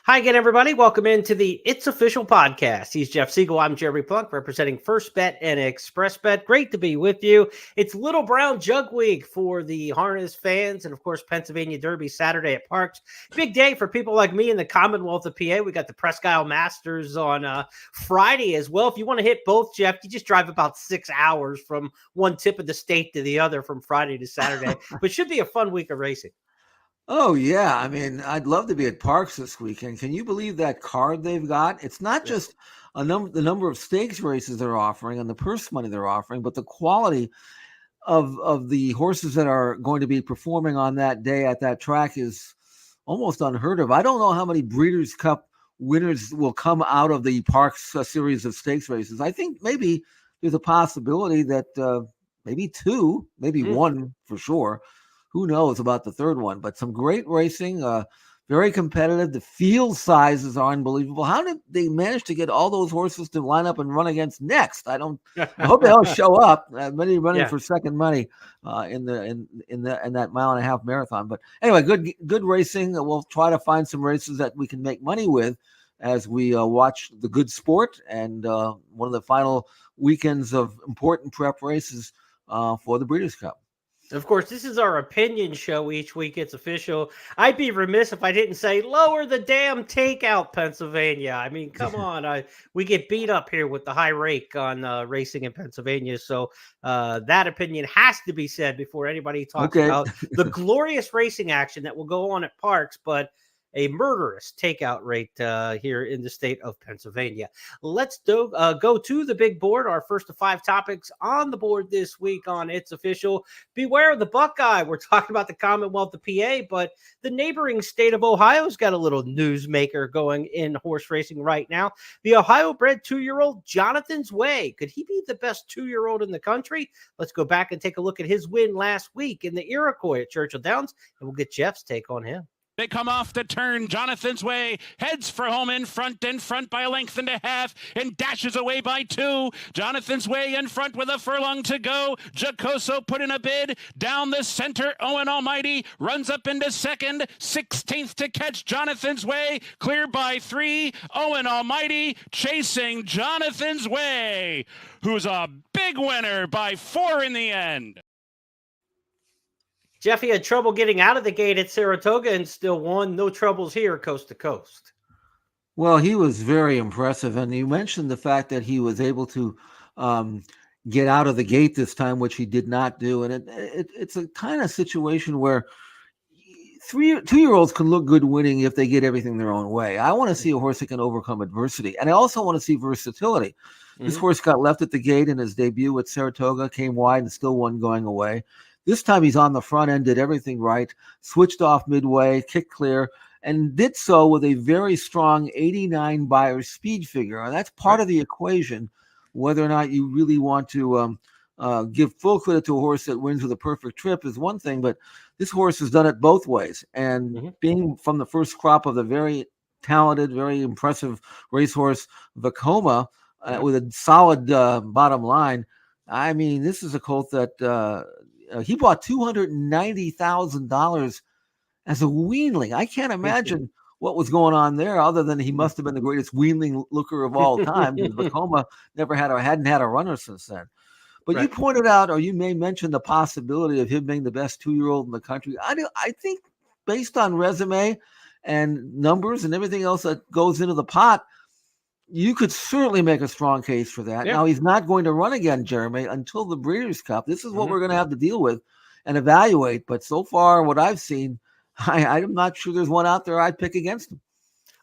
Hi again, everybody. Welcome into the It's Official podcast. He's Jeff Siegel. I'm Jeremy Plonk, representing First Bet and Express Bet. Great to be with you. It's Little Brown Jug Week for the harness fans, and of course, Pennsylvania Derby Saturday at Parks. Big day for people like me in the Commonwealth of PA. We got the Presque Isle Masters on Friday as well. If you want to hit both, Jeff, you just drive about 6 hours from one tip of the state to the other from Friday to Saturday. But should be a fun week of racing. Oh, yeah. I mean, I'd love to be at Parks this weekend. Can you believe that card they've got? It's not just the number of stakes races they're offering and the purse money they're offering, but the quality of the horses that are going to be performing on that day at that track is almost unheard of. I don't know how many Breeders' Cup winners will come out of the Parks series of stakes races. I think maybe there's a possibility that maybe two, maybe one for sure. Who knows about the third one? But some great racing, very competitive. The field sizes are unbelievable. How did they manage to get all those horses to line up and run against next? I hope they all show up. Many running for second money in that mile and a half marathon. But anyway, good racing. We'll try to find some races that we can make money with as we watch the good sport and one of the final weekends of important prep races for the Breeders' Cup. Of course, this is our opinion show each week. It's official. I'd be remiss if I didn't say, lower the damn takeout, Pennsylvania. I mean, come on. We get beat up here with the high rake on racing in Pennsylvania. So that opinion has to be said before anybody talks about the glorious racing action that will go on at Parks. But a murderous takeout rate here in the state of Pennsylvania. Let's go to the big board. Our first of 5 topics on the board this week on It's Official. Beware of the Buckeye. We're talking about the Commonwealth of PA, but the neighboring state of Ohio's got a little newsmaker going in horse racing right now. The Ohio-bred 2-year-old Jonathan's Way. Could he be the best 2-year-old in the country? Let's go back and take a look at his win last week in the Iroquois at Churchill Downs, and we'll get Jeff's take on him. They come off the turn. Jonathan's Way heads for home in front by a length and a half and dashes away by 2. Jonathan's Way in front with a furlong to go. Giacoso put in a bid down the center. Owen Almighty runs up into second. 16th to catch Jonathan's Way. Clear by 3. Owen Almighty chasing Jonathan's Way, who's a big winner by 4 in the end. Jeffy had trouble getting out of the gate at Saratoga and still won. No troubles here, coast to coast. Well, he was very impressive. And you mentioned the fact that he was able to get out of the gate this time, which he did not do. And it's a kind of situation where 2-year-olds can look good winning if they get everything their own way. I want to see a horse that can overcome adversity. And I also want to see versatility. This horse got left at the gate in his debut at Saratoga, came wide and still won going away. This time he's on the front end, did everything right, switched off midway, kicked clear, and did so with a very strong 89 Beyer speed figure. And that's part of the equation, whether or not you really want to give full credit to a horse that wins with a perfect trip is one thing, but this horse has done it both ways. And being from the first crop of the very talented, very impressive racehorse Vekoma with a solid bottom line, I mean, this is a colt that he bought $290,000 as a weanling. I can't imagine what was going on there, other than he must have been the greatest weanling looker of all time. Because Vekoma hadn't had a runner since then. But you pointed out, or you may mention the possibility of him being the best 2-year-old in the country. I think based on resume and numbers and everything else that goes into the pot, you could certainly make a strong case for that. Now, he's not going to run again, Jeremy, until the Breeders' Cup. This is what we're going to have to deal with and evaluate. But so far, what I've seen, I'm not sure there's one out there I'd pick against him.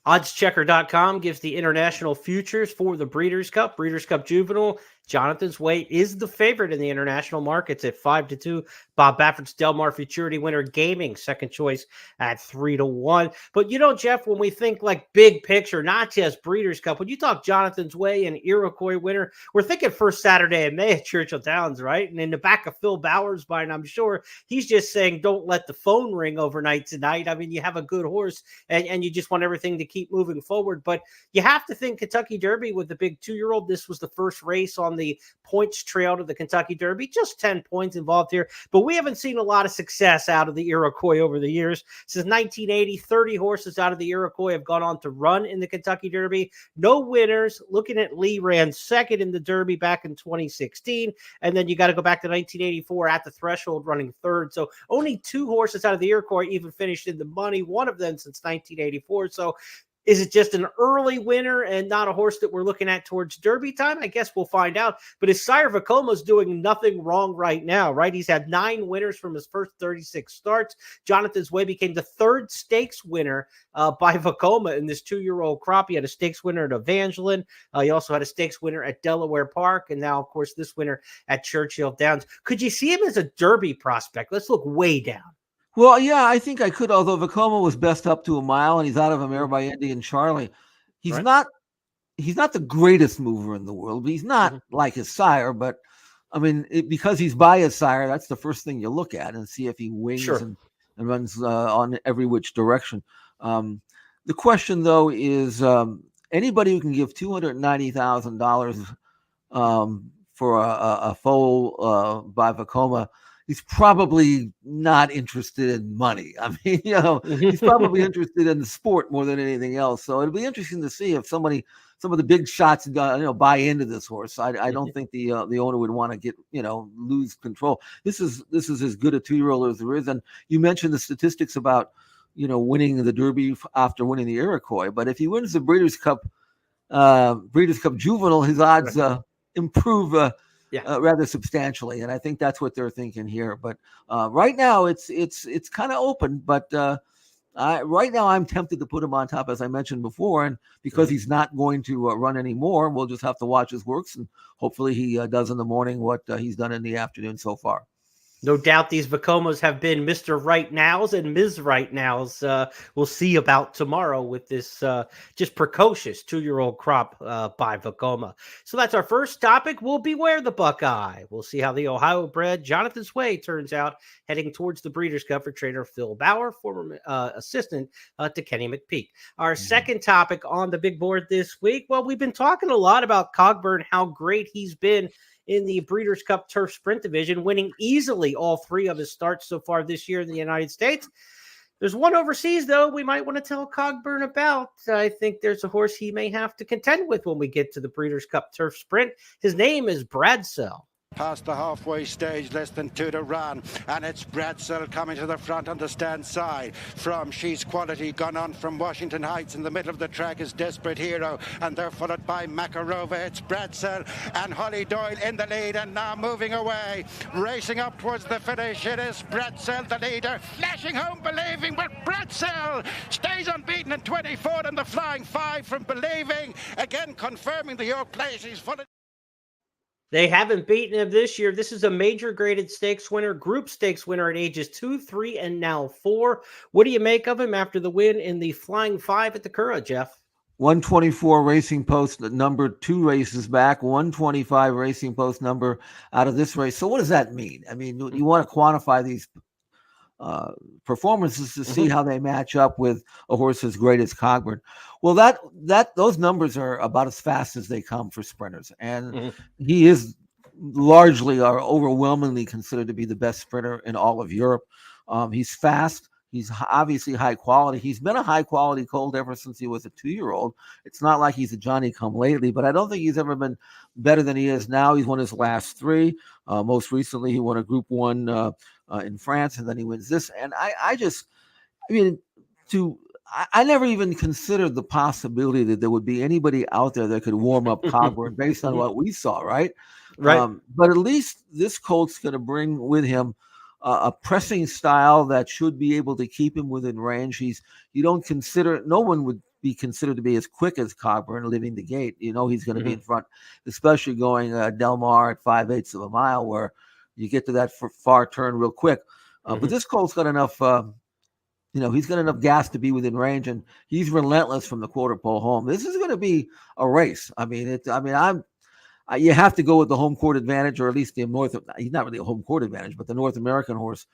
Oddschecker.com gives the international futures for the Breeders' Cup. Breeders' Cup Juvenile, Jonathan's Way is the favorite in the international markets at 5-2. Bob Baffert's Del Mar Futurity winner Gaming, second choice at 3-1. But you know, Jeff, when we think like big picture, not just Breeders' Cup, when you talk Jonathan's Way and Iroquois winner, we're thinking first Saturday in May at Churchill Downs, right? And in the back of Phil Bauer's mind, I'm sure he's just saying, don't let the phone ring overnight tonight. I mean, you have a good horse and you just want everything to keep moving forward. But you have to think Kentucky Derby with the big 2-year-old. This was the first race on on the points trail to the Kentucky Derby, just 10 points involved here. But we haven't seen a lot of success out of the Iroquois over the years. Since 1980, 30 horses out of the Iroquois have gone on to run in the Kentucky Derby. No winners. Looking at Lee, ran second in the Derby back in 2016. And then you got to go back to 1984 at the threshold, running third. So only 2 horses out of the Iroquois even finished in the money, one of them since 1984. So is it just an early winner and not a horse that we're looking at towards Derby time? I guess we'll find out. But his sire Vacoma's doing nothing wrong right now, right? He's had 9 winners from his first 36 starts. Jonathan's Way became the 3rd stakes winner by Vacoma in this 2-year-old crop. He had a stakes winner at Evangeline. He also had a stakes winner at Delaware Park. And now, of course, this winner at Churchill Downs. Could you see him as a Derby prospect? Let's look way down. Well, yeah, I think I could, although Vacoma was best up to a mile and he's out of a mare by Indian Charlie. He's not the greatest mover in the world, but he's not like his sire. But I mean, because he's by his sire, that's the first thing you look at and see if he wings and runs on every which direction. The question, though, is anybody who can give $290,000 for a foal by Vacoma, he's probably not interested in money. I mean, he's probably interested in the sport more than anything else. So it'll be interesting to see if some of the big shots, buy into this horse. I don't think the owner would want to get, lose control. This is as good a 2-year-old as there is. And you mentioned the statistics about, winning the Derby after winning the Iroquois. But if he wins the Breeders' Cup Juvenile, his odds improve rather substantially, and I think that's what they're thinking here. But right now, it's kind of open. But right now, I'm tempted to put him on top, as I mentioned before, and because he's not going to run anymore, we'll just have to watch his works, and hopefully he does in the morning what he's done in the afternoon so far. No doubt these Vacomas have been Mr. Right Nows and Ms. Right Nows. We'll see about tomorrow with this just precocious 2-year-old crop by Vacoma. So that's our first topic. We'll beware the Buckeye. We'll see how the Ohio-bred Jonathan's Way turns out heading towards the Breeders' Cup for trainer Phil Bauer, former assistant to Kenny McPeak. Our second topic on the big board this week, well, we've been talking a lot about Cogburn, how great he's been in the Breeders' Cup Turf Sprint Division, winning easily all 3 of his starts so far this year in the United States. There's one overseas, though, we might want to tell Cogburn about. I think there's a horse he may have to contend with when we get to the Breeders' Cup Turf Sprint. His name is Bradel. Past the halfway stage, less than 2 to run, and it's Bradel coming to the front on the stand side. From She's Quality, gone on from Washington Heights. In the middle of the track is Desperate Hero, and they're followed by Makarova. It's Bradel and Holly Doyle in the lead, and now moving away, racing up towards the finish. It is Bradel, the leader, flashing home Believing, but Bradel stays unbeaten in 24th, and the Flying 5 from Believing, again confirming the York place. He's followed. They haven't beaten him this year. This is a major graded stakes winner, group stakes winner at ages 2, 3, and now 4. What do you make of him after the win in the Flying 5 at the Curragh, Jeff? 124 Racing Post number 2 races back, 125 Racing Post number out of this race. So what does that mean? I mean, you want to quantify these performances to see how they match up with a horse as great as Cogburn. Well, those numbers are about as fast as they come for sprinters, and he is largely or overwhelmingly considered to be the best sprinter in all of Europe. He's fast. He's obviously high quality. He's been a high quality colt ever since he was a 2-year-old. It's not like he's a Johnny come lately, but I don't think he's ever been better than he is now. He's won his last 3. Most recently, he won a Group 1 in France, and then he wins this. And I never even considered the possibility that there would be anybody out there that could warm up Cogburn based on what we saw, right? Right. But at least this colt's going to bring with him a pressing style that should be able to keep him within range. No one would be considered to be as quick as Cogburn leaving the gate. He's going to be in front, especially going Del Mar at 5/8 of a mile, where you get to that far turn real quick. But this colt's got enough, he's got enough gas to be within range, and he's relentless from the quarter pole home. This is going to be a race. You have to go with the home court advantage, or at least he's not really a home court advantage, but the North American horse,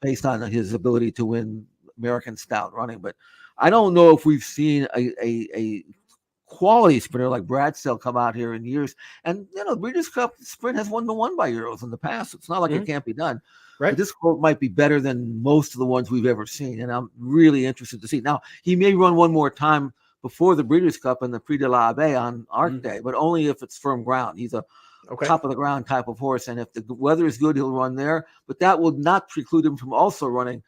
based on his ability to win American stout running. But I don't know if we've seen a quality sprinter like Bradel come out here in years. And, the Breeders' Cup Sprint has been won by Euros in the past. It's not like it can't be done. Right. But this quote might be better than most of the ones we've ever seen. And I'm really interested to see. Now, he may run one more time before the Breeders' Cup and the Prix de l'Abbé on Arc Day, but only if it's firm ground. He's a top of the ground type of horse. And if the weather is good, he'll run there. But that will not preclude him from also running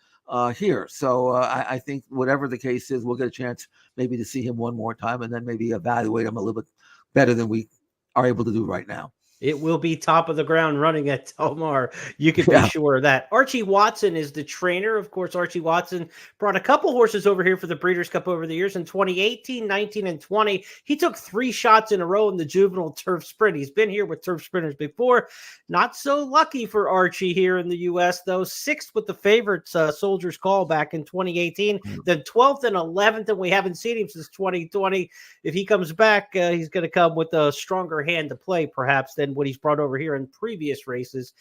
here. So I think whatever the case is, we'll get a chance maybe to see him one more time and then maybe evaluate him a little bit better than we are able to do right now. It will be top of the ground running at Del Mar. You can be sure of that. Archie Watson is the trainer. Of course, Archie Watson brought a couple horses over here for the Breeders' Cup over the years. In 2018, 19, and 20, he took 3 shots in a row in the juvenile turf sprint. He's been here with turf sprinters before. Not so lucky for Archie here in the U.S., though. 6th with the favorites, Soldier's Call, back in 2018. Then 12th and 11th, and we haven't seen him since 2020. If he comes back, he's going to come with a stronger hand to play, perhaps, than what he's brought over here in previous races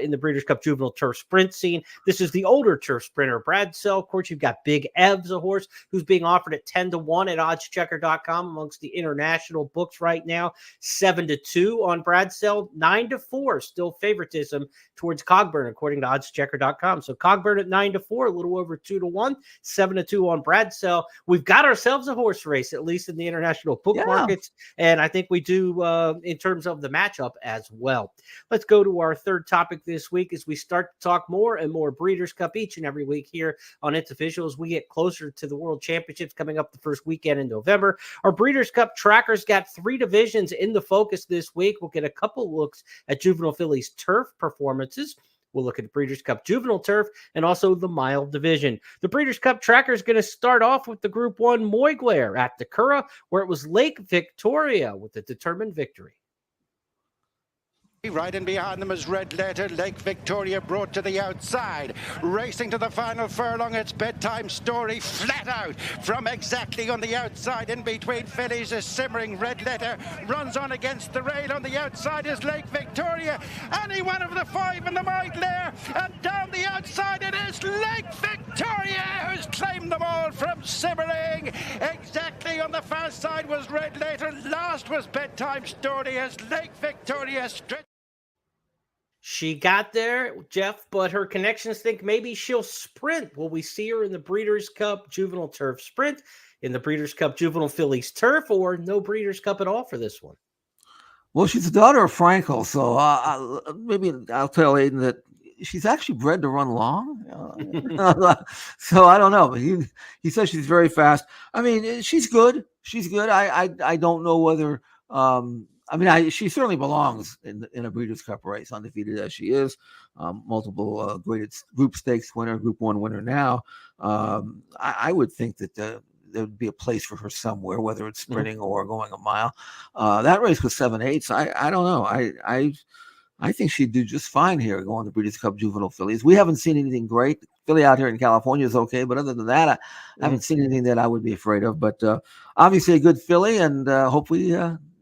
in the Breeders' Cup Juvenile Turf Sprint scene. This is the older turf sprinter, Bradel. Of course, you've got Big Ev's, a horse who's being offered at 10-1 at oddschecker.com amongst the international books right now. 7-2 on Bradel, 9-4, still favoritism towards Cogburn, according to oddschecker.com. So Cogburn at 9-4, a little over 2-1, 7-2 on Bradel. We've got ourselves a horse race, at least in the international book markets, and I think we do in terms of the matchup as well. Let's go to our third topic this week as we start to talk more and more Breeders' Cup each and every week here on It's Official as we get closer to the World Championships coming up the first weekend in November. Our Breeders' Cup trackers got 3 divisions in the focus this week. We'll get a couple looks at Juvenile Fillies turf performances. We'll look at the Breeders' Cup Juvenile Turf and also the Mile Division. The Breeders' Cup tracker is going to start off with the Group 1 Moyglare at the Curragh, where it was Lake Victoria with a determined victory. Right in behind them is Red Letter. Lake Victoria brought to the outside. Racing to the final furlong, it's Bedtime Story flat out from exactly on the outside. In between fillies is Simmering. Red Letter runs on against the rail. On the outside is Lake Victoria. Any one of the 5 in the Moyglare. And down the outside it is Lake Victoria who's claimed them all from Simmering. Exactly on the far side was Red Letter. Last was Bedtime Story as Lake Victoria stretched. She got there, Jeff, but her connections think maybe she'll sprint. Will we see her in the Breeders' Cup Juvenile Turf Sprint, in the Breeders' Cup Juvenile Fillies Turf, or no Breeders' Cup at all for this one? Well, she's the daughter of Frankel, so maybe I'll tell Aiden that she's actually bred to run long. So I don't know. But he says she's very fast. I mean, she's good. She's good. I don't know whether she certainly belongs in a Breeders' Cup race, undefeated as she is. Multiple graded group stakes winner, Group 1 winner now. I would think that there would be a place for her somewhere, whether it's sprinting or going a mile. That race was 7/8. I don't know. I think she'd do just fine here going to Breeders' Cup Juvenile Fillies. We haven't seen anything great. The filly out here in California is okay, but other than that, I haven't seen anything that I would be afraid of. But obviously a good filly, and hopefully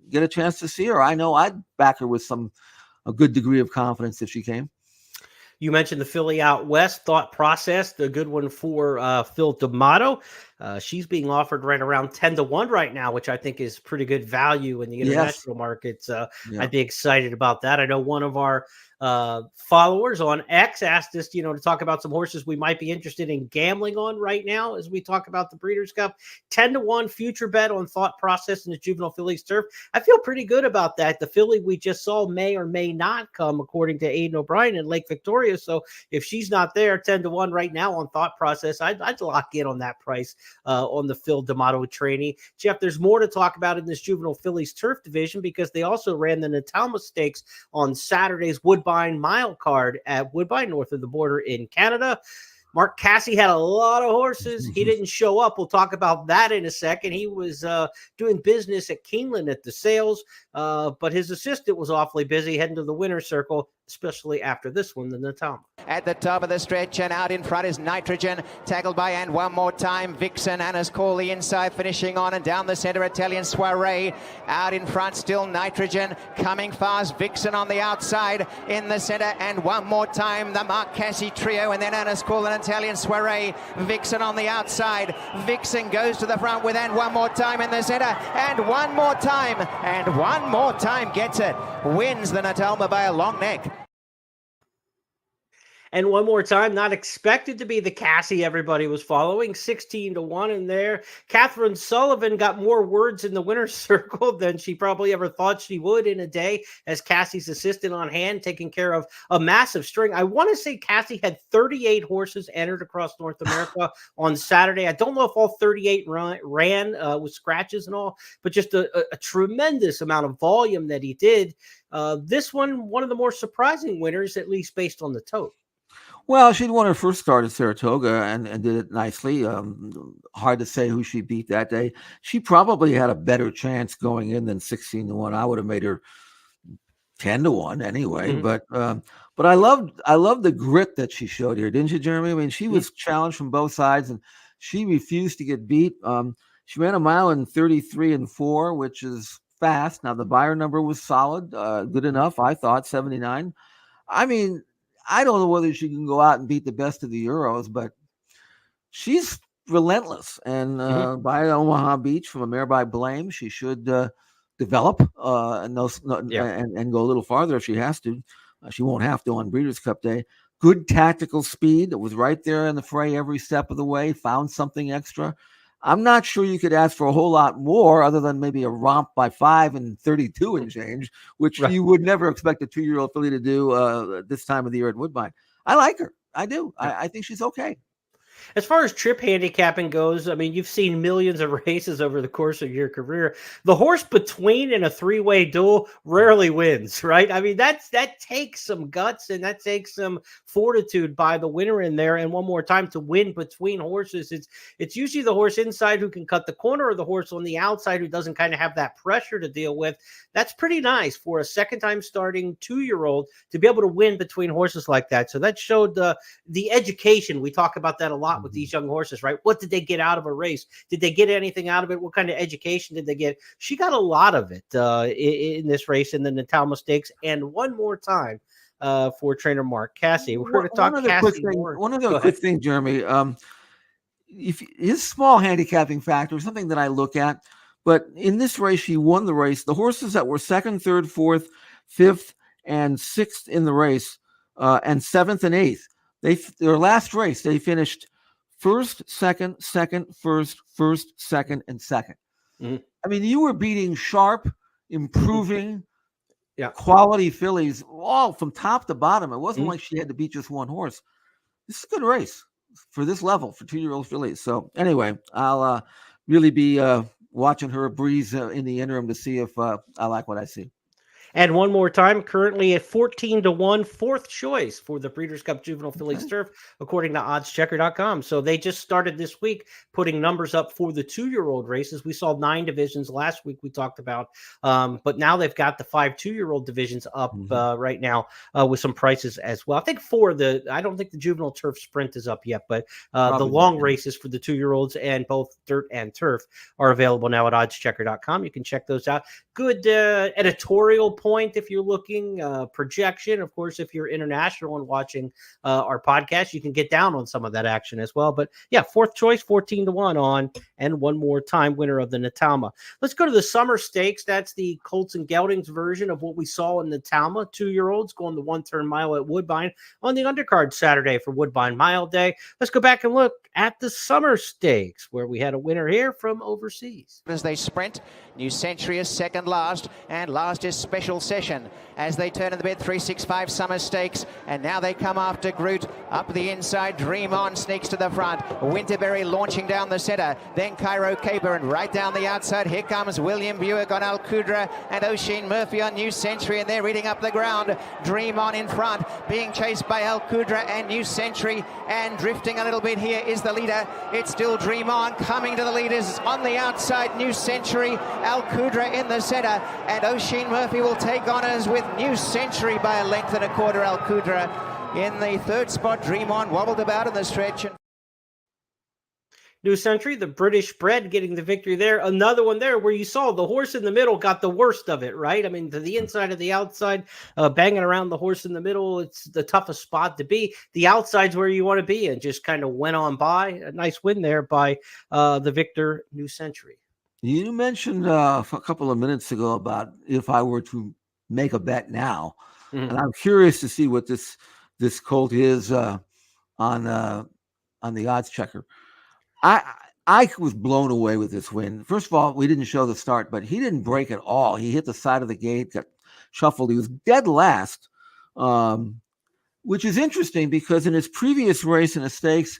get a chance to see her. I know I'd back her with a good degree of confidence if she came. You mentioned the filly out west, Thought Process, the good one for Phil D'Amato. She's being offered right around 10-1 right now, which I think is pretty good value in the international markets. I'd be excited about that. I know one of our followers on X asked us, to talk about some horses we might be interested in gambling on right now as we talk about the Breeders' Cup. 10-1 future bet on Thought Process in the Juvenile Fillies Turf. I feel pretty good about that. The filly we just saw may or may not come, according to Aiden O'Brien in Lake Victoria. So if she's not there, 10-1 right now on Thought Process, I'd lock in on that price on the Phil D'Amato trainee. Jeff, there's more to talk about in this Juvenile Fillies Turf division because they also ran the Natalma Stakes on Saturday's Woodbine Mile card at Woodbine, north of the border in Canada. Mark Cassie had a lot of horses. He didn't show up. We'll talk about that in a second. He was doing business at Keeneland at the sales, but his assistant was awfully busy heading to the winner's circle. especially after this one, the Natama. At the top of the stretch, and out in front is Nitrogen, tackled by, and one more time, Vixen. Anna's Call the inside, finishing on, and down the centre, Italian Soiree. Out in front, still Nitrogen, coming fast, Vixen on the outside, in the centre, and one more time, the Mark Cassie trio, and then Anna's Call and Italian Soiree. Vixen on the outside, Vixen goes to the front with, and one more time in the centre, and one more time, gets it, wins the Natalma by a long neck. And one more time, not expected to be the Cassie everybody was following, 16-1 in there. Catherine Sullivan got more words in the winner's circle than she probably ever thought she would in a day as Cassie's assistant on hand, taking care of a massive string. I want to say Cassie had 38 horses entered across North America on Saturday. I don't know if all 38 ran with scratches and all, but just a tremendous amount of volume that he did. This one of the more surprising winners, at least based on the tote. Well, she'd won her first start at Saratoga and did it nicely. Hard to say who she beat that day. She probably had a better chance going in than 16-1. I would have made her 10-1 anyway. Mm-hmm. But I loved the grit that she showed here, didn't you, Jeremy? I mean, she was challenged from both sides, and she refused to get beat. She ran a mile in 33-4, which is fast. Now the buyer number was solid, good enough, I thought, 79. I mean, I don't know whether she can go out and beat the best of the Euros, but she's relentless. And by Omaha Beach from a mare by Blame, she should develop and go a little farther if she has to. She won't have to on Breeders' Cup Day. Good tactical speed. It was right there in the fray every step of the way, found something extra. I'm not sure you could ask for a whole lot more other than maybe a romp by 5 and 32 and change, which you would never expect a 2-year-old filly to do this time of the year at Woodbine. I like her. I do. I think she's okay. As far as trip handicapping goes, I mean, you've seen millions of races over the course of your career. The horse between in a three-way duel rarely wins, right? I mean, that takes some guts and that takes some fortitude by the winner in there. And one more time, to win between horses, it's usually the horse inside who can cut the corner or the horse on the outside who doesn't kind of have that pressure to deal with. That's pretty nice for a second-time starting 2-year-old to be able to win between horses like that. So that showed the education. We talk about that a lot with these young horses, right? What did they get out of a race? Did they get anything out of it? What kind of education did they get? She got a lot of it in this race in the Natalma Stakes. And one more time for trainer Mark Cassie. We're going to talk Cassie more. One other quick thing, Jeremy. If his small handicapping factor is something that I look at, but in this race, she won the race. The horses that were 2nd, 3rd, 4th, 5th, and 6th in the race, and 7th and 8th, their last race, they finished 1st, 2nd, 2nd, 1st, 1st, 2nd, and 2nd. Mm-hmm. I mean, you were beating sharp, improving, quality fillies all from top to bottom. It wasn't like she had to beat just one horse. This is a good race for this level for 2-year-old fillies. So anyway, I'll really be watching her breeze in the interim to see if I like what I see. And one more time, currently at 14-1, fourth choice for the Breeders' Cup Juvenile Fillies Turf, according to oddschecker.com. So they just started this week putting numbers up for the 2-year-old races. We saw 9 divisions last week we talked about, but now they've got the 5 2-year-old divisions up right now with some prices as well. I think I don't think the Juvenile Turf Sprint is up yet, but the long races for the 2-year-olds and both dirt and turf are available now at oddschecker.com. You can check those out. Good editorial point if you're looking, projection. Of course, if you're international and watching our podcast, you can get down on some of that action as well. But yeah, fourth choice, 14-1 on, and one more time winner of the Natalma. Let's go to the Summer Stakes. That's the Colts and Geldings version of what we saw in Natalma. 2-year-olds going the 1-turn mile at Woodbine on the undercard Saturday for Woodbine Mile Day. Let's go back and look at the Summer Stakes, where we had a winner here from overseas. As they sprint, New Century is second last, and last is Special Session. As they turn in the bid, 365 Summer Stakes, and now they come after Groot. Up the inside, Dream On sneaks to the front. Winterberry launching down the center, then Cairo Caper, and right down the outside, here comes William Buick on Al Qudra and Oisin Murphy on New Century, and they're eating up the ground. Dream On in front, being chased by Al Qudra and New Century, and drifting a little bit here is the leader. It's still Dream On coming to the leaders on the outside. New Century, Al Qudra in the center, and Oisin Murphy will take honours with New Century by a length and a quarter. Al Qudra in the third spot. Dream On wobbled about in the stretch. New Century, the British bred, getting the victory there. Another one there where you saw the horse in the middle got the worst of it, right? I mean, to the inside of the outside, banging around the horse in the middle, it's the toughest spot to be. The outside's where you want to be, and just kind of went on by. A nice win there by the victor, New Century. You mentioned a couple of minutes ago about if I were to make a bet now, and I'm curious to see what this colt is on the odds checker. I was blown away with this win. First of all, we didn't show the start, but he didn't break at all. He hit the side of the gate, got shuffled. He was dead last, which is interesting because in his previous race in the stakes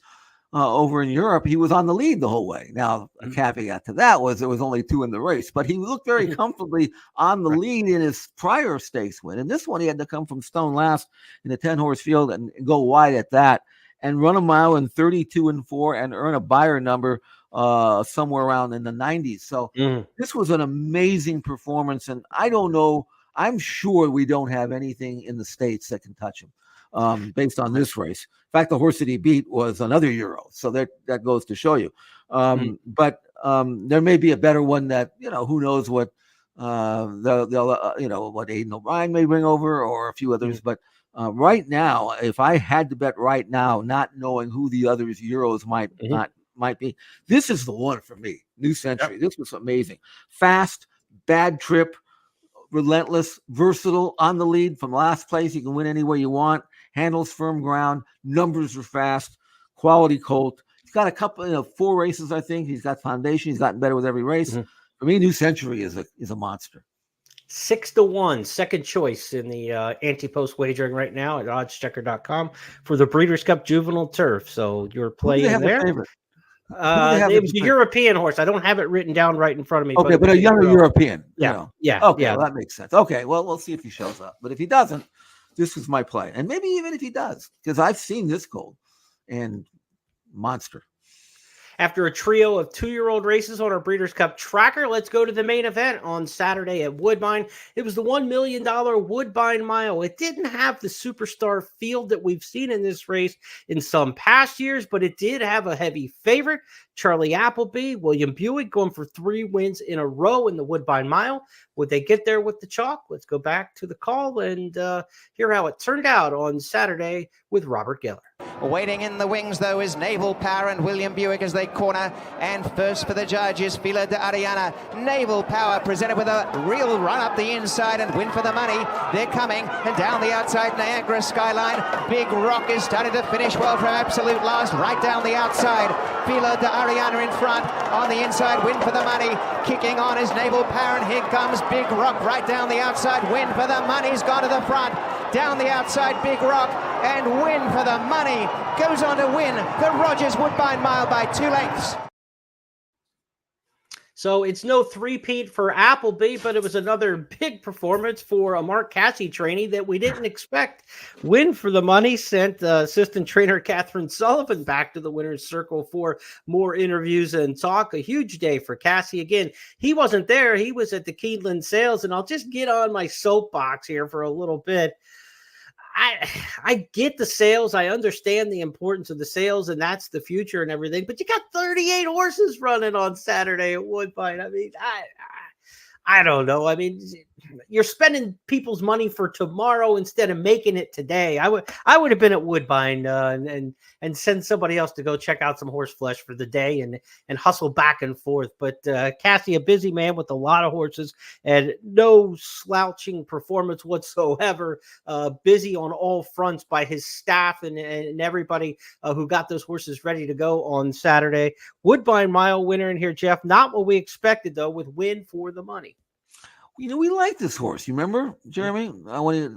over in Europe, he was on the lead the whole way. Now, a caveat to that was there was only 2 in the race, but he looked very comfortably on the lead in his prior stakes win. And this one, he had to come from stone last in the 10-horse field and go wide at that, and run a mile in 32-4 and earn a buyer number somewhere around in the 90s. So this was an amazing performance. And I don't know, I'm sure we don't have anything in the States that can touch him based on this race. In fact, the horse that he beat was another Euro. So that goes to show you. But there may be a better one that, who knows what they'll what Aidan O'Brien may bring over or a few others. But right now, if I had to bet right now, not knowing who the others Euros might be, this is the one for me. New Century. Yep. This was amazing. Fast, bad trip, relentless, versatile, on the lead from last place. You can win any way you want. Handles firm ground. Numbers are fast. Quality colt. He's got a couple, 4 races, I think. He's got foundation. He's gotten better with every race. For me, New Century is a monster. 6-1, second choice in the anti-post wagering right now at oddschecker.com for the Breeders' Cup Juvenile Turf. So you're playing there. It was a European horse. I don't have it written down right in front of me. Okay, but a younger European. Yeah. Okay, yeah. Well, that makes sense. Okay, well, we'll see if he shows up. But if he doesn't, this is my play. And maybe even if he does, because I've seen this colt and monster. After a trio of 2-year-old races on our Breeders' Cup tracker, let's go to the main event on Saturday at Woodbine. It was the $1 million Woodbine Mile. It didn't have the superstar field that we've seen in this race in some past years, but it did have a heavy favorite, Charlie Appleby. William Buick going for 3 wins in a row in the Woodbine Mile. Would they get there with the chalk? Let's go back to the call and hear how it turned out on Saturday with Robert Geller. Waiting in the wings, though, is Naval Power and William Buick as they corner. And first for the judges, Fila de Ariana. Naval Power presented with a real run up the inside and win for the money. They're coming, and down the outside, Niagara Skyline. Big Rock is starting to finish well from absolute last, right down the outside. Fila de Ariana in front, on the inside, win for the money. Kicking on is Naval Power, and here comes Big Rock right down the outside. Win for the money's gone to the front. Down the outside, Big Rock, and win for the money. Goes on to win the Rogers Woodbine Mile by 2 lengths. So it's no three-peat for Appleby, but it was another big performance for a Mark Casse trainee that we didn't expect. Win for the money sent assistant trainer Catherine Sullivan back to the winner's circle for more interviews and talk. A huge day for Casse. Again, he wasn't there. He was at the Keeneland sales, and I'll just get on my soapbox here for a little bit. I get the sales. I understand the importance of the sales, and that's the future and everything. But you got 38 horses running on Saturday at Woodbine. I mean, I don't know. I mean, you're spending people's money for tomorrow instead of making it today. I would have been at Woodbine and send somebody else to go check out some horse flesh for the day and hustle back and forth. But Casse, a busy man with a lot of horses and no slouching performance whatsoever. Busy on all fronts by his staff and everybody who got those horses ready to go on Saturday. Woodbine Mile winner in here, Jeff. Not what we expected, though, with win for the money. We like this horse. You remember, Jeremy?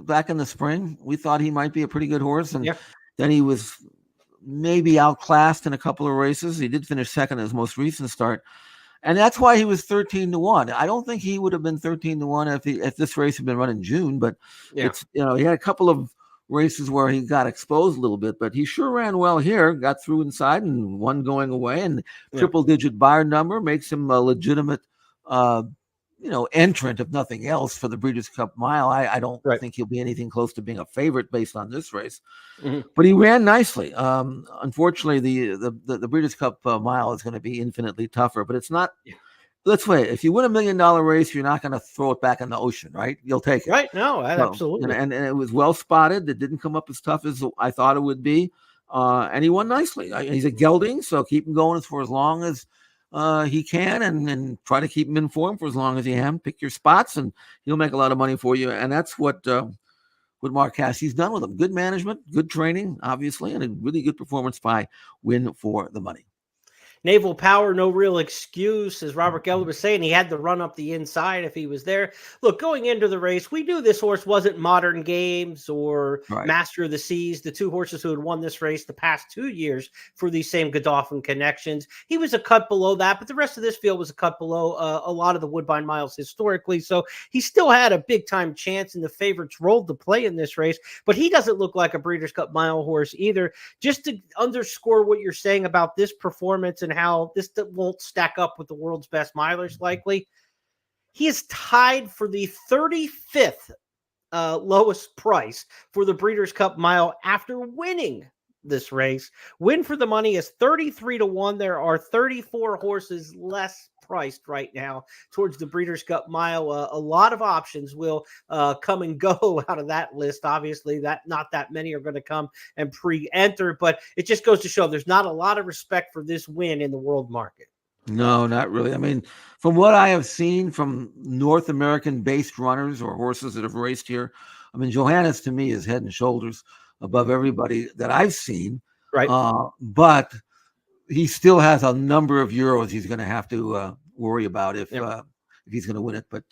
Back in the spring, we thought he might be a pretty good horse, and then he was maybe outclassed in a couple of races. He did finish second in his most recent start, and that's why he was 13-1. I don't think he would have been 13-1 if this race had been run in June. But it's he had a couple of races where he got exposed a little bit, but he sure ran well here. Got through inside and one going away, and triple-digit buyer number makes him a legitimate entrant, if nothing else, for the Breeders' Cup Mile. I don't Right. think he'll be anything close to being a favorite based on this race. Mm-hmm. But he ran nicely. Unfortunately, the Breeders' Cup Mile is going to be infinitely tougher. But it's not. Yeah. Let's wait. If you win $1 million race, you're not going to throw it back in the ocean, right? You'll take it. Right. No, So, absolutely. and it was well spotted. It didn't come up as tough as I thought it would be. And he won nicely. He's a gelding, so keep him going for as long as he can, and try to keep him in form for as long as you can. Pick your spots, and he'll make a lot of money for you. And that's what Mark Cassie's done with him. Good management, good training, obviously, and a really good performance by Win for the Money. Naval Power, no real excuse. As Robert Geller was saying, he had to run up the inside if he was there. Look, going into the race, we knew this horse wasn't Modern Games or Master of the Seas, the two horses who had won this race the past 2 years for these same Godolphin connections. He was a cut below that, but the rest of this field was a cut below a lot of the Woodbine Miles historically. So he still had a big-time chance, and the favorites rolled to play in this race. But he doesn't look like a Breeders' Cup Mile horse either. Just to underscore what you're saying about this performance and how this won't stack up with the world's best milers likely. He is tied for the 35th lowest price for the Breeders' Cup Mile after winning this race. Win for the Money is 33-1. There are 34 horses less priced right now towards the Breeders' Cup Mile. A lot of options will come and go out of that list. Obviously, not that many are going to come and pre-enter, but it just goes to show there's not a lot of respect for this win in the world market. No, not really. I mean, from what I have seen from North American-based runners or horses that have raced here, I mean, Johannes to me is head and shoulders above everybody that I've seen. Right. But he still has a number of euros he's going to have to worry about if he's going to win it. But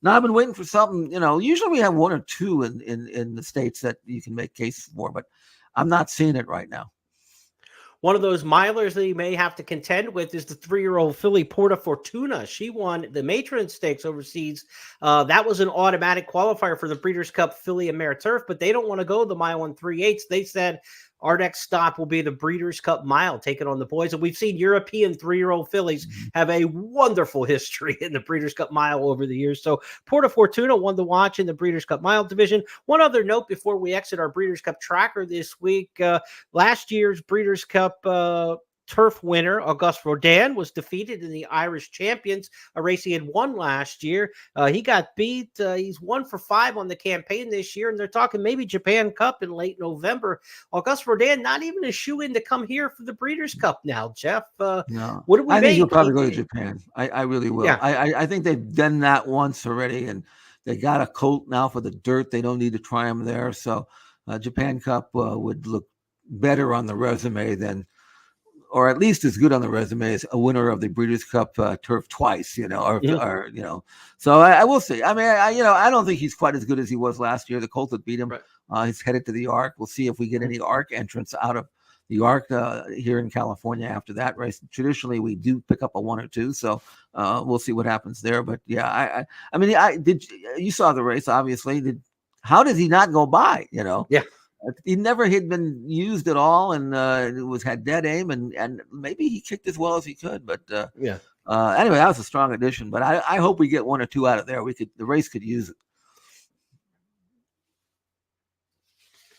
now I've been waiting for something. Usually we have one or two in the States that you can make cases for, but I'm not seeing it right now. One of those milers that he may have to contend with is the 3-year-old filly Porta Fortuna. She won the Matron Stakes overseas. That was an automatic qualifier for the Breeders' Cup Filly and Mare Turf, but they don't want to go the mile and 3/8. They said our next stop will be the Breeders' Cup Mile, taking on the boys. And we've seen European 3-year-old fillies have a wonderful history in the Breeders' Cup Mile over the years. So Porta Fortuna won the watch in the Breeders' Cup Mile division. One other note before we exit our Breeders' Cup tracker this week. Last year's Breeders' Cup Turf winner, Auguste Rodin, was defeated in the Irish Champions, a race he had won last year. He got beat. He's 1 for 5 on the campaign this year, and they're talking maybe Japan Cup in late November. Auguste Rodin not even a shoe-in to come here for the Breeders' Cup now, Jeff. No. What do we I think he'll probably make? go to Japan. I really will. Yeah. I think they've done that once already, and they got a colt now for the dirt. They don't need to try him there. So Japan Cup would look better on the resume than, or at least as good on the resume as a winner of the Breeders' Cup Turf twice, or. So I will see. I mean, I don't think he's quite as good as he was last year. The colt that beat him, he's headed to the ARC. We'll see if we get any ARC entrants out of the ARC here in California after that race. Traditionally, we do pick up a 1 or 2, so we'll see what happens there. But yeah, I mean, you saw the race, obviously. How did he not go by? Yeah. He never had been used at all, and had dead aim, and maybe he kicked as well as he could. But anyway, that was a strong addition. But I hope we get 1 or 2 out of there. The race could use it.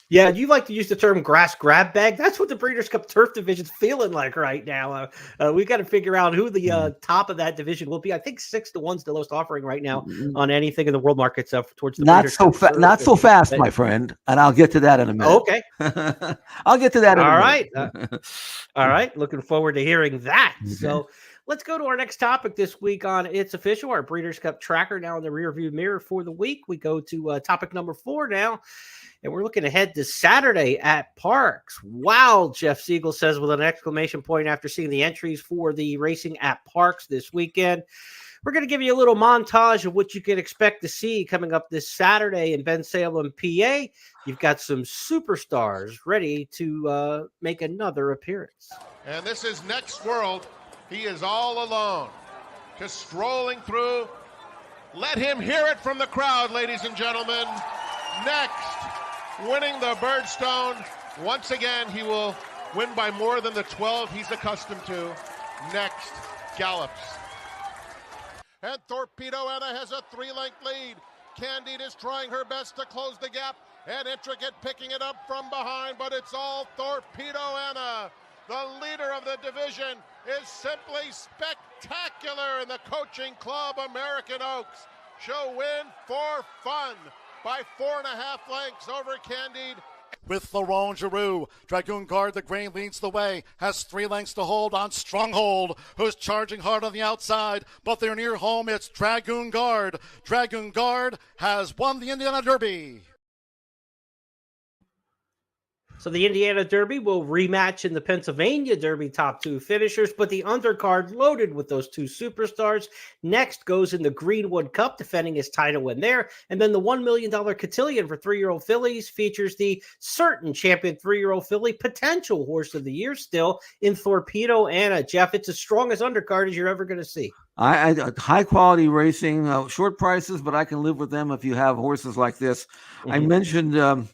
Yeah, you like to use the term grass grab bag. That's what the Breeders' Cup Turf division's feeling like right now. We got to figure out who the top of that division will be. I think 6-1's the lowest offering right now on anything in the world markets towards the Breeders' Cup. Not so fast, my friend. And I'll get to that in a minute. Okay. I'll get to that in All a right. minute. All right. Looking forward to hearing that. Okay. So let's go to our next topic this week on It's Official, our Breeders' Cup tracker now in the rearview mirror for the week. We go to topic number 4 now. And we're looking ahead to Saturday at Parks. Wow, Jeff Siegel says with an exclamation point after seeing the entries for the racing at Parks this weekend. We're going to give you a little montage of what you can expect to see coming up this Saturday in Bensalem, PA. You've got some superstars ready to make another appearance. And this is Next World. He is all alone, just strolling through. Let him hear it from the crowd, ladies and gentlemen. Next. Winning the Birdstone. Once again, he will win by more than the 12 he's accustomed to. Next gallops. and Torpedo Anna has a 3-length lead. Candide is trying her best to close the gap, and Intricate picking it up from behind, but it's all Torpedo Anna. The leader of the division is simply spectacular, in the Coaching Club American Oaks she'll win for fun by 4.5 lengths over Candide. With Laurent Giroux, Dragoon Guard, the grain leads the way, has 3 lengths to hold on Stronghold, who's charging hard on the outside, but they're near home. It's Dragoon Guard. Dragoon Guard has won the Indiana Derby. So the Indiana Derby will rematch in the Pennsylvania Derby top 2 finishers, but the undercard loaded with those 2 superstars. Next goes in the Greenwood Cup, defending his title in there. And then the $1 million cotillion for 3-year-old fillies features the certain champion 3-year-old filly, potential horse of the year still, in Torpedo Anna. Jeff, it's as strong as undercard as you're ever going to see. I high quality racing, short prices, but I can live with them if you have horses like this. Mm-hmm. I mentioned...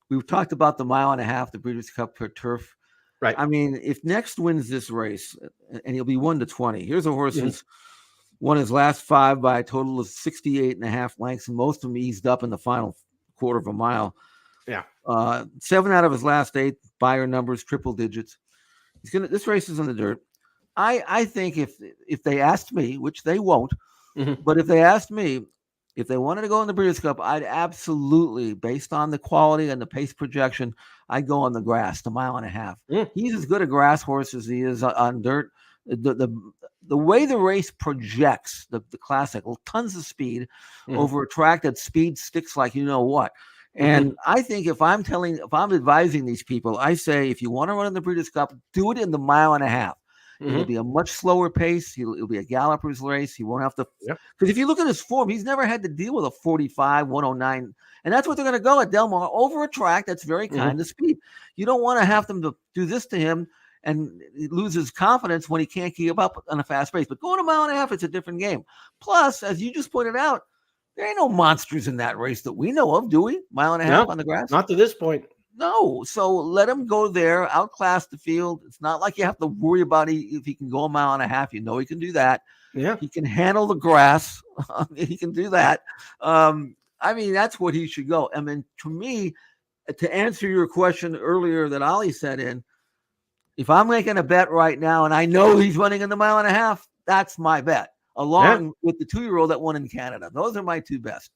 we've talked about the 1.5 miles, the Breeders' Cup per turf. Right. I mean, if Next wins this race, and he'll be 1-20, here's a horse who's won his last 5 by a total of 68.5 lengths, and most of them eased up in the final quarter of a mile. Yeah. 7 out of his last 8 buyer numbers, triple digits. This race is in the dirt. I think if they asked me, which they won't, but if they asked me, if they wanted to go in the Breeders' Cup, I'd absolutely, based on the quality and the pace projection, I'd go on the grass, the 1.5 miles. He's as good a grass horse as he is on dirt. The way the race projects, the classic, tons of speed over a track that speed sticks like you know what. And I think if I'm advising these people, I say, if you want to run in the Breeders' Cup, do it in the 1.5 miles. It'll be a much slower pace. It'll be a galloper's race. He won't have to, because if you look at his form, he's never had to deal with a 45, 109, and that's what they're going to go at Del Mar, over a track that's very kind of speed. You don't want to have them to do this to him and he loses confidence when he can't keep up on a fast pace. But going a 1.5 miles, it's a different game. Plus, as you just pointed out, there ain't no monsters in that race that we know of, do we? 1.5 miles on the grass? Not to this point. No, so let him go there, outclass the field. It's not like you have to worry about if he can go 1.5 miles. You know he can do that. Yeah, he can handle the grass. He can do that. I mean, that's what he should go. I mean, to me, to answer your question earlier that Ollie said in, if I'm making a bet right now and I know he's running in the 1.5 miles, that's my bet, along with the 2-year-old that won in Canada. Those are my 2 best.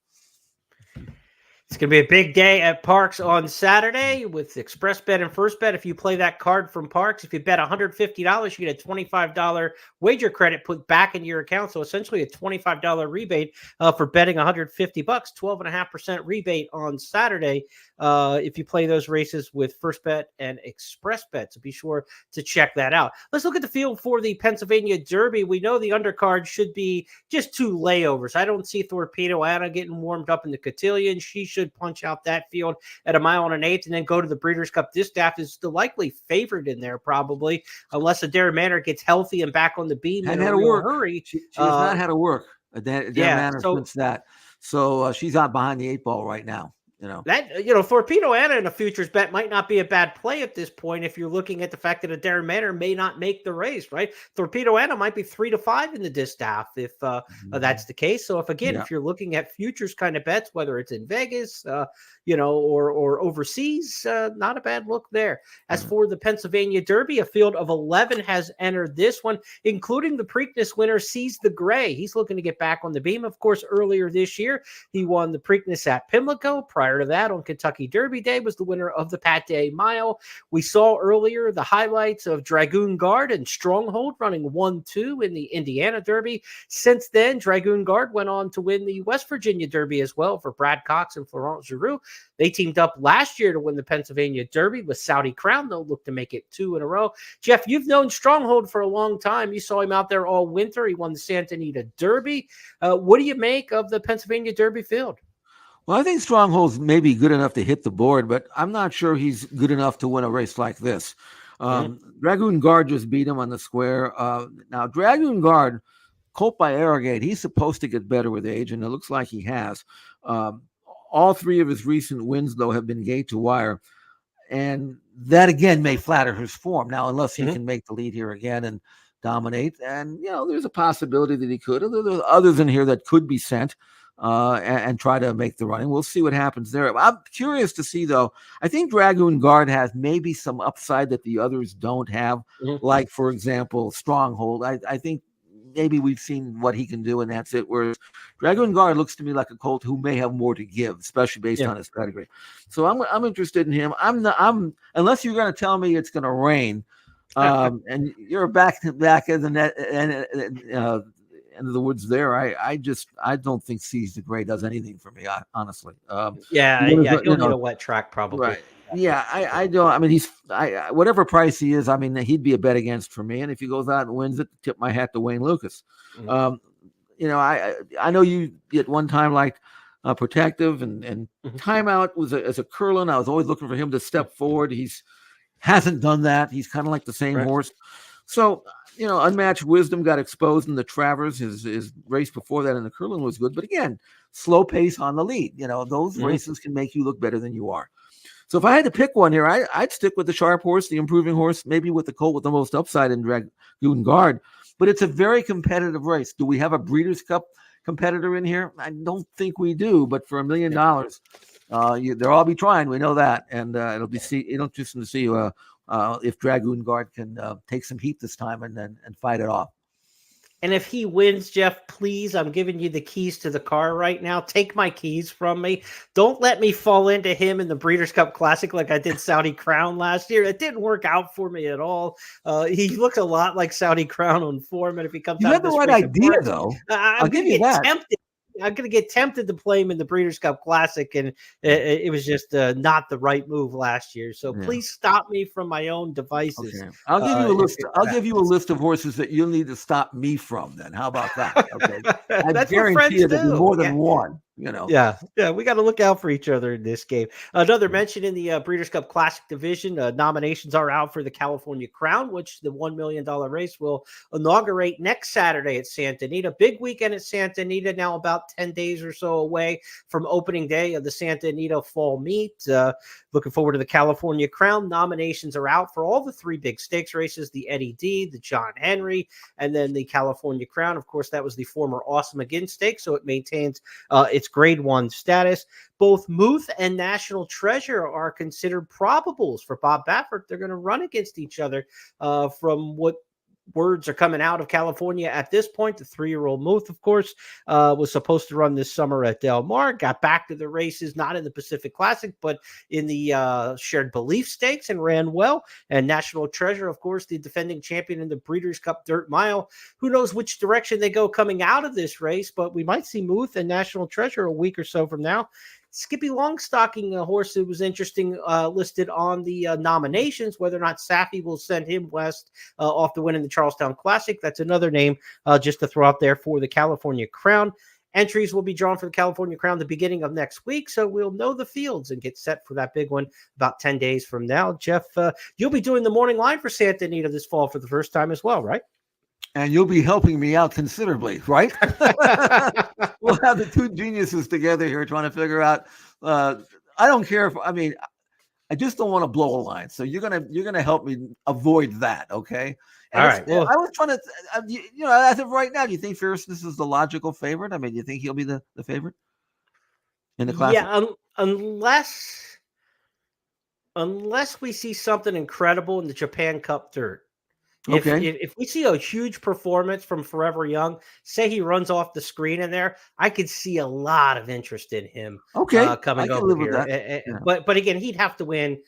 It's going to be a big day at Parks on Saturday with Express Bet and First Bet. If you play that card from Parks, if you bet $150, you get a $25 wager credit put back into your account. So essentially a $25 rebate for betting $150, 12.5% rebate on Saturday if you play those races with First Bet and Express Bet. So be sure to check that out. Let's look at the field for the Pennsylvania Derby. We know the undercard should be just 2 layovers. I don't see Torpedo Anna getting warmed up in the cotillion. She should punch out that field at 1 1/8 miles and then go to the Breeders' Cup. Distaff is the likely favorite in there, probably, unless Adair Manor gets healthy and back on the beam in a real hurry. She has not had to work. Adair Manor since that. So she's out behind the 8 ball right now. Torpedo Anna in a futures bet might not be a bad play at this point if you're looking at the fact that Adair Manor may not make the race, right? Torpedo Anna might be 3-5 in the distaff if that's the case. So if you're looking at futures kind of bets, whether it's in Vegas, or overseas, not a bad look there. As for the Pennsylvania Derby, a field of 11 has entered this one, including the Preakness winner, Seize the Gray. He's looking to get back on the beam. Of course, earlier this year, he won the Preakness at Pimlico. Prior to that, on Kentucky Derby Day, was the winner of the Pat Day Mile. We saw earlier the highlights of Dragoon Guard and Stronghold running 1-2 in the Indiana Derby. Since then, Dragoon Guard went on to win the West Virginia Derby as well for Brad Cox and Florent Giroux. They teamed up last year to win the Pennsylvania Derby with Saudi Crown. They'll look to make it 2 in a row. Jeff, you've known Stronghold for a long time. You saw him out there all winter. He won the Santa Anita Derby. What do you make of the Pennsylvania Derby field? Well, I think Stronghold's maybe good enough to hit the board, but I'm not sure he's good enough to win a race like this. Dragoon Guard just beat him on the square. Now, Dragoon Guard, colt by Arrogate, he's supposed to get better with age, and it looks like he has. All 3 of his recent wins, though, have been gate to wire. And that, again, may flatter his form. Now, unless he can make the lead here again and dominate. And, there's a possibility that he could. There's others in here that could be sent and try to make the running. We'll see what happens there. I'm curious to see, though. I think Dragoon Guard has maybe some upside that the others don't have, like, for example, Stronghold. I think maybe we've seen what he can do, and that's it. Whereas Dragoon Guard looks to me like a colt who may have more to give, especially based on his pedigree. So I'm interested in him. Unless you're going to tell me it's going to rain, and you're back in the net and end of the woods there. I don't think Seize the Gray does anything for me, honestly. He'll need a wet track probably. Right. Yeah, I don't. I mean, he's whatever price he is. I mean, he'd be a bet against for me. And if he goes out and wins it, tip my hat to Wayne Lucas. I know you at one time liked Protective and Timeout was as a Curlin. I was always looking for him to step forward. He's hasn't done that. He's kind of like the same horse. So, Unmatched Wisdom got exposed in the Travers. His race before that in the Curlin was good. But again, slow pace on the lead. Those races can make you look better than you are. So if I had to pick one here, I'd stick with the sharp horse, the improving horse, maybe with the colt with the most upside in Dragoon Guard. But it's a very competitive race. Do we have a Breeders' Cup competitor in here? I don't think we do. But for $1 million, they'll all be trying. We know that. And it'll be interesting to see if Dragoon Guard can take some heat this time and fight it off. And if he wins, Jeff, please, I'm giving you the keys to the car right now. Take my keys from me. Don't let me fall into him in the Breeders' Cup Classic like I did Saudi Crown last year. It didn't work out for me at all. He looks a lot like Saudi Crown on form, and if he comes out, you have the right idea, though. I'll give you that. I'm going to get tempted to play him in the Breeders' Cup Classic, and it was just not the right move last year. So please stop me from my own devices. Okay. I'll give you a list. I'll give you a list of horses that you'll need to stop me from. Then how about that? Okay, I guarantee you there'll be more than one. Yeah, we got to look out for each other in this game. Another mention in the Breeders' Cup Classic division, nominations are out for the California Crown, which the $1 million race will inaugurate next Saturday at Santa Anita. Big weekend at Santa Anita, now about 10 days or so away from opening day of the Santa Anita Fall Meet. Looking forward to the California Crown. Nominations are out for all the three big stakes races, the Eddie D, the John Henry, and then the California Crown. Of course, that was the former Awesome Again Stakes, so it maintains its Grade 1 status. Both Muth and National Treasure are considered probables for Bob Baffert. They're going to run against each other from what words are coming out of California at this point. The 3-year-old Muth, of course, was supposed to run this summer at Del Mar, got back to the races, not in the Pacific Classic, but in the Shared Belief Stakes, and ran well. And National Treasure, of course, the defending champion in the Breeders' Cup Dirt Mile. Who knows which direction they go coming out of this race, but we might see Muth and National Treasure a week or so from now. Skippy Longstocking, a horse that was interesting, listed on the nominations, whether or not Safi will send him west off the win in the Charlestown Classic. That's another name just to throw out there for the California Crown. Entries will be drawn for the California Crown the beginning of next week, so we'll know the fields and get set for that big one about 10 days from now. Jeff, you'll be doing the morning line for Santa Anita this fall for the first time as well, right? And you'll be helping me out considerably, right? We'll have the two geniuses together here trying to figure out. I don't care I just don't want to blow a line. So you're gonna help me avoid that, okay? And all right. Well, I was trying to, as of right now, do you think Fierceness is the logical favorite? I mean, do you think he'll be the favorite in the class? Yeah, unless we see something incredible in the Japan Cup Dirt. If we see a huge performance from Forever Young, say he runs off the screen in there, I could see a lot of interest in him. Coming over here. But again, he'd have to win,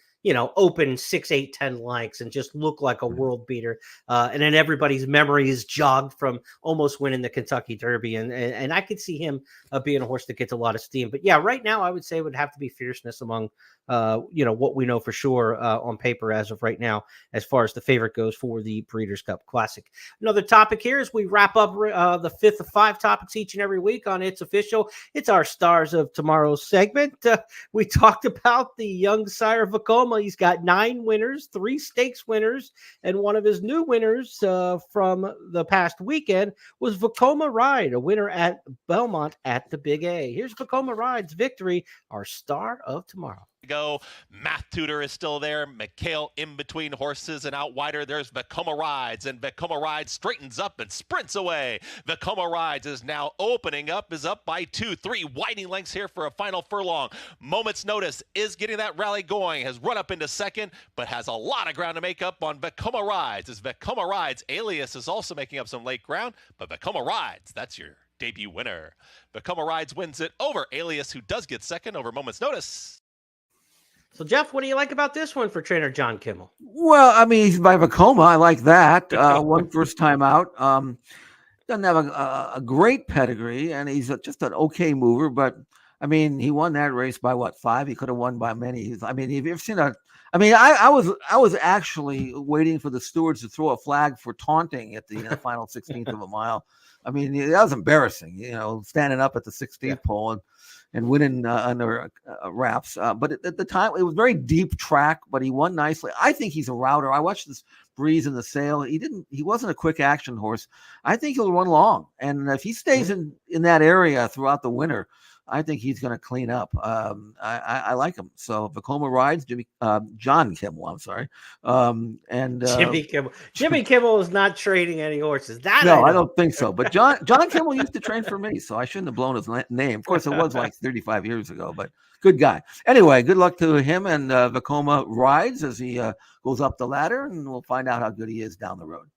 open 6, 8, 10 lengths and just look like a world beater. And then everybody's memory is jogged from almost winning the Kentucky Derby. And I could see him being a horse that gets a lot of steam. But yeah, right now I would say it would have to be Fierceness among what we know for sure on paper as of right now, as far as the favorite goes for the Breeders' Cup Classic. Another topic here as we wrap up the 5th of 5 topics each and every week on It's Official. It's our Stars of Tomorrow segment. We talked about the young sire Vekoma. He's got 9 winners, 3 stakes winners, and one of his new winners from the past weekend was Vekoma Ride, a winner at Belmont at the Big A. Here's Vekoma Ride's victory, our Star of Tomorrow. go. Math Tutor is still there. McHale in between horses, and out wider there's Vekoma Rides, and Vekoma Rides straightens up and sprints away. Vekoma Rides is now opening up, is up by 2-3 widening lengths here for a final furlong. Moment's Notice is getting that rally going, has run up into second, but has a lot of ground to make up on Vekoma Rides. As Vekoma Rides, Alias is also making up some late ground, but Vekoma Rides, that's your debut winner. Vekoma Rides wins it over Alias, who does get second over Moment's Notice. So, Jeff, what do you like about this one for trainer John Kimmel? Well, I mean, he's by Vekoma. I like that. One first time out. Doesn't have a great pedigree, and he's just an okay mover. But, I mean, he won that race by, 5? He could have won by many. I mean, have you ever seen a – I mean, I was actually waiting for the stewards to throw a flag for taunting at the final 16th of a mile. I mean, that was embarrassing, standing up at the 16th pole and winning under wraps. But at the time, it was very deep track, but he won nicely. I think he's a router. I watched this Breeze in the Sale. He wasn't a quick action horse. I think he'll run long. And if he stays in that area throughout the winter, I think he's going to clean up. I like him. So Vekoma Rides, John Kimmel. I'm sorry, and Jimmy Kimmel. Jimmy Kimmel is not trading any horses. I don't think so. But John Kimmel used to train for me, so I shouldn't have blown his name. Of course, it was like 35 years ago, but good guy. Anyway, good luck to him and Vekoma Rides as he goes up the ladder, and we'll find out how good he is down the road.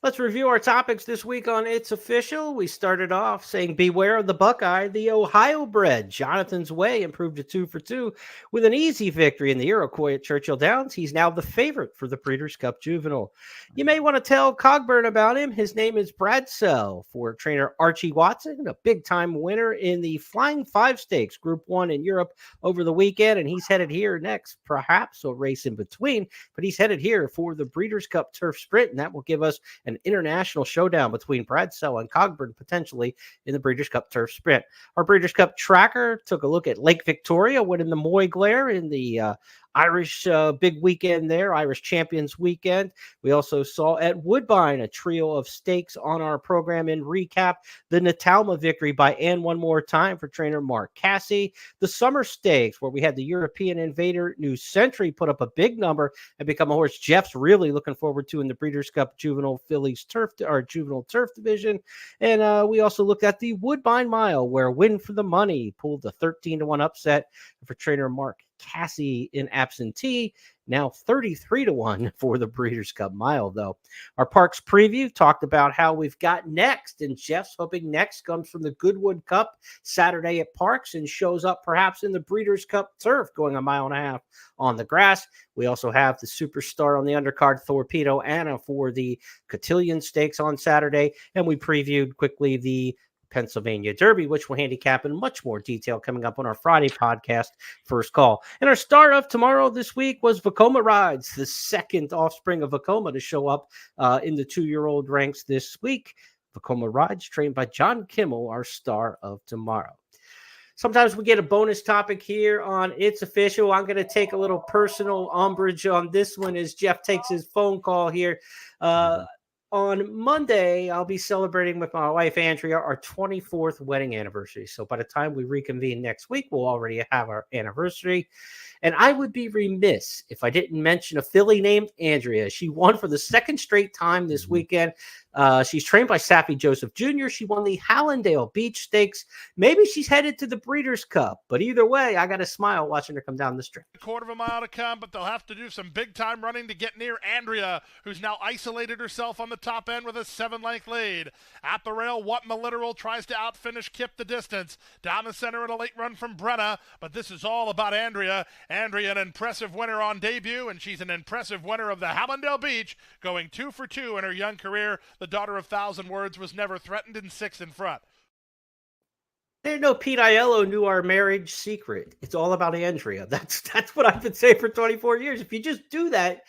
Let's review our topics this week on It's Official. We started off saying beware of the Buckeye. The Ohio bred Jonathan's Way improved to 2 for 2 with an easy victory in the Iroquois at Churchill Downs. He's now the favorite for the Breeders' Cup Juvenile. You may want to tell Cogburn about him. His name is Bradel for trainer Archie Watson, a big-time winner in the Flying 5 Stakes Group 1 in Europe over the weekend, and he's headed here next. Perhaps a race in between, but he's headed here for the Breeders' Cup Turf Sprint, and that will give us an international showdown between Bradel and Cogburn potentially in the Breeders' Cup Turf Sprint. Our Breeders' Cup tracker took a look at Lake Victoria, winning the Moy Glare in the Irish big weekend there, Irish Champions Weekend. We also saw at Woodbine a trio of stakes on our program in recap. The Natalma victory by Ann one more time for trainer Mark Cassie. The Summer Stakes, where we had the European Invader New Century put up a big number and become a horse Jeff's really looking forward to in the Breeders' Cup Juvenile Fillies Turf or Juvenile Turf Division. And we also looked at the Woodbine Mile, where Win for the Money pulled the 13-1 upset for trainer Mark Cassie in absentee, now 33-1 for the Breeders' Cup Mile, though. Our Parks preview talked about how we've got next, and Jeff's hoping next comes from the Goodwood Cup Saturday at Parks and shows up perhaps in the Breeders' Cup Turf, going 1.5 miles on the grass. We also have the superstar on the undercard, Torpedo Anna, for the Cotillion Stakes on Saturday, and we previewed quickly the Pennsylvania Derby, which we'll handicap in much more detail coming up on our Friday podcast, First Call. And our start of tomorrow this week was Vekoma Rides, the second offspring of Vekoma to show up in the 2-year-old ranks this week. Vekoma Rides, trained by John Kimmel, our star of tomorrow. Sometimes we get a bonus topic here on It's Official. I'm going to take a little personal umbrage on this one as Jeff takes his phone call here. On Monday, I'll be celebrating with my wife, Andrea, our 24th wedding anniversary. So by the time we reconvene next week, we'll already have our anniversary. And I would be remiss if I didn't mention a filly named Andrea. She won for the second straight time this weekend. She's trained by Saffy Joseph Jr. She won the Hallandale Beach Stakes. Maybe she's headed to the Breeders' Cup. But either way, I got a smile watching her come down the straight. 1/4 mile to come, but they'll have to do some big-time running to get near Andrea, who's now isolated herself on the top end with a 7-length lead. At the rail, What Literal tries to outfinish Kip the distance. Down the center at a late run from Brenna, but this is all about Andrea. Andrea, an impressive winner on debut, and she's an impressive winner of the Hallandale Beach, going 2 for 2 in her young career. The daughter of 1,000 words was never threatened in 6 in front. I didn't know Pete Aiello knew our marriage secret. It's all about Andrea. That's what I've been saying for 24 years. If you just do that,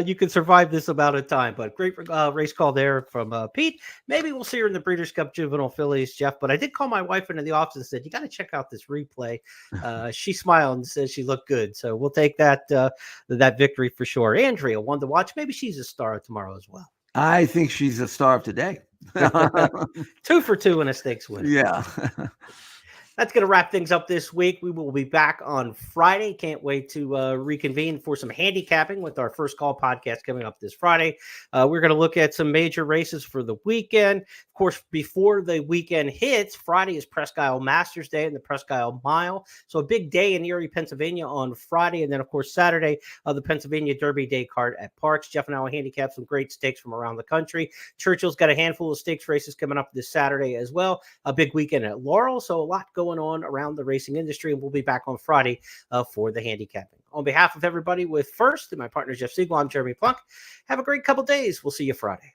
you can survive this amount of time. But great race call there from Pete. Maybe we'll see her in the Breeders' Cup Juvenile Fillies, Jeff. But I did call my wife into the office and said, you got to check out this replay. She smiled and said she looked good. So we'll take that victory for sure. Andrea, one to watch. Maybe she's a star tomorrow as well. I think she's a star of today. 2 for 2 in a stakes win. Yeah. That's going to wrap things up this week. We will be back on Friday. Can't wait to reconvene for some handicapping with our First Call podcast coming up this Friday. We're going to look at some major races for the weekend. Of course, before the weekend hits, Friday is Presque Isle Masters Day and the Presque Isle Mile. So a big day in Erie, Pennsylvania on Friday. And then, of course, Saturday, the Pennsylvania Derby Day card at Parks. Jeff and I will handicap some great stakes from around the country. Churchill's got a handful of stakes races coming up this Saturday as well. A big weekend at Laurel. So a lot going on around the racing industry, and we'll be back on Friday for the handicapping. On behalf of everybody with First and my partner Jeff Siegel, I'm Jeremy Plonk. Have a great couple days. We'll see you Friday.